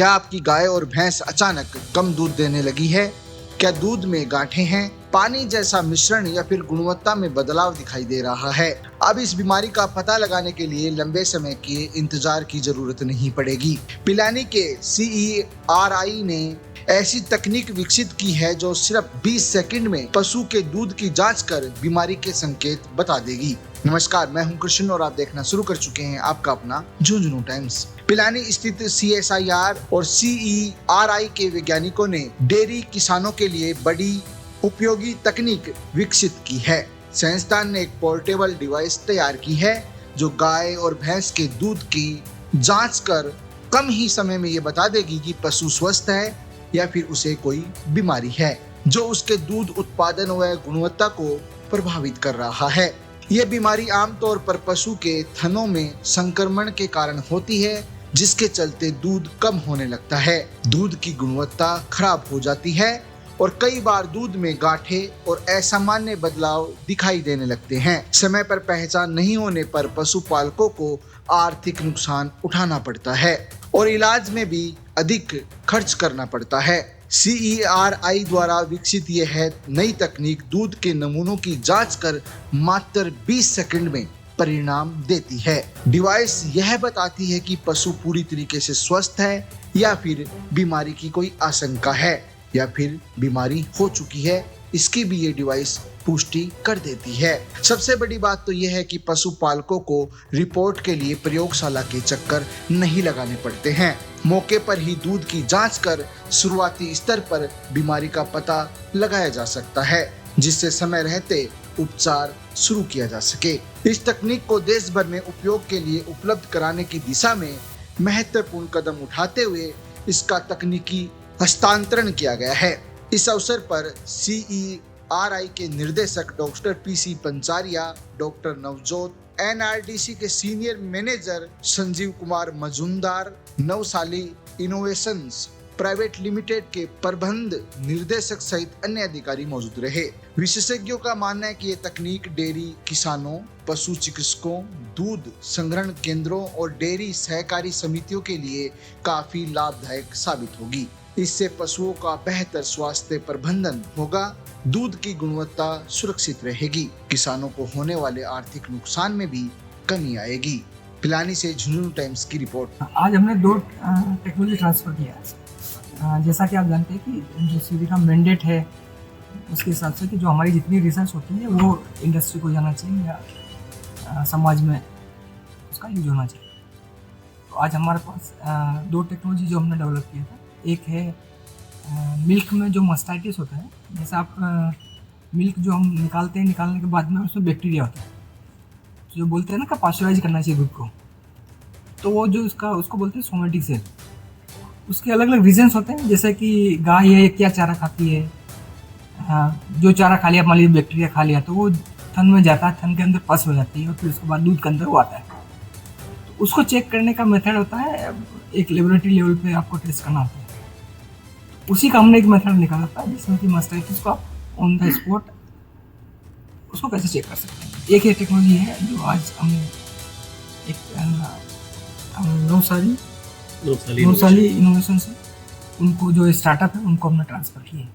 क्या आपकी गाय और भैंस अचानक कम दूध देने लगी है? क्या दूध में गांठें हैं, पानी जैसा मिश्रण या फिर गुणवत्ता में बदलाव दिखाई दे रहा है? अब इस बीमारी का पता लगाने के लिए लंबे समय के इंतजार की जरूरत नहीं पड़ेगी। पिलानी के CERI ने ऐसी तकनीक विकसित की है जो सिर्फ 20 सेकंड में पशु के दूध की जांच कर बीमारी के संकेत बता देगी। नमस्कार, मैं हूं कृष्ण और आप देखना शुरू कर चुके हैं आपका अपना झुंझुनू टाइम्स। पिलानी स्थित CSIR और CERI के वैज्ञानिकों ने डेयरी किसानों के लिए बड़ी उपयोगी तकनीक विकसित की है। संस्थान ने एक पोर्टेबल डिवाइस तैयार की है जो गाय और भैंस के दूध की जांच कर कम ही समय में ये बता देगी कि पशु स्वस्थ है या फिर उसे कोई बीमारी है जो उसके दूध उत्पादन व गुणवत्ता को प्रभावित कर रहा है। ये बीमारी आमतौर पर पशु के थनों में संक्रमण के कारण होती है, जिसके चलते दूध कम होने लगता है, दूध की गुणवत्ता खराब हो जाती है और कई बार दूध में गांठें और असामान्य बदलाव दिखाई देने लगते हैं। समय पर पहचान नहीं होने पर पशुपालकों को आर्थिक नुकसान उठाना पड़ता है और इलाज में भी अधिक खर्च करना पड़ता है। CERI द्वारा विकसित यह है नई तकनीक दूध के नमूनों की जांच कर मात्र 20 सेकंड में परिणाम देती है। डिवाइस यह बताती है कि पशु पूरी तरीके से स्वस्थ है या फिर बीमारी की कोई आशंका है या फिर बीमारी हो चुकी है, इसकी भी ये डिवाइस पुष्टि कर देती है। सबसे बड़ी बात तो यह है कि पशुपालकों को रिपोर्ट के लिए प्रयोगशाला के चक्कर नहीं लगाने पड़ते हैं। मौके पर ही दूध की जांच कर शुरुआती स्तर पर बीमारी का पता लगाया जा सकता है, जिससे समय रहते उपचार शुरू किया जा सके। इस तकनीक को देश भर में उपयोग के लिए उपलब्ध कराने की दिशा में महत्वपूर्ण कदम उठाते हुए इसका तकनीकी हस्तांतरण किया गया है। इस अवसर पर CERI के निर्देशक doctor PC Pancharia, doctor Navjot, NRDC के senior manager Sanjeev Kumar Majumdar, Navsali Innovations Private Limited के प्रबंध निर्देशक सहित अन्य अधिकारी मौजूद रहे। विशेषज्ञों का मानना है कि ये तकनीक डेयरी किसानों, पशु चिकित्सकों, दूध संग्रहण केंद्रों और डेयरी सहकारी समितियों के लिए काफी लाभदायक साबित होगी। इससे पशुओं का बेहतर स्वास्थ्य प्रबंधन होगा, दूध की गुणवत्ता सुरक्षित रहेगी, किसानों को होने वाले आर्थिक नुकसान में भी कमी आएगी। पिलानी से झुंझुनू टाइम्स की रिपोर्ट। आज हमने 2 टेक्नोलॉजी ट्रांसफर किया है। जैसा कि आप जानते हैं कि जो CERI का मैंडेट है उसके हिसाब से कि जो हमारी जितनी रिसर्च होती है वो इंडस्ट्री को जाना चाहिए या समाज में उसका यूज होना चाहिए। तो आज हमारे पास 2 टेक्नोलॉजी जो हमने डेवलप किया था। एक है मिल्क में जो मास्टाइटिस होता है, जैसे आप मिल्क जो हम निकालते हैं, निकालने के बाद में उसमें बैक्टीरिया होता है जो बोलते हैं ना कि पास्चराइज करना चाहिए दूध को, तो वो जो उसको बोलते हैं सोमेटिक सेल। उसके अलग अलग रीजन्स होते हैं, जैसे कि गाय है क्या चारा खाती है, जो चारा खा लिया मान लीजिए बैक्टीरिया खा लिया तो वो थन में जाता है, थन के अंदर पस हो जाती है और फिर उसके बाद दूध के अंदर वो आता है। तो उसको चेक करने का मेथड होता है, एक लेबोरेटरी लेवल पे आपको टेस्ट करना होता है। उसी का हमने एक मेथड निकाला था जिसमें कि मास्टाइटिस को आप ऑन द स्पॉट उसको कैसे चेक कर सकते हैं। एक ये टेक्नोलॉजी है जो आज हमने एक नवसाली इनोवेशन से उनको जो स्टार्टअप है उनको हमने ट्रांसफ़र किया है।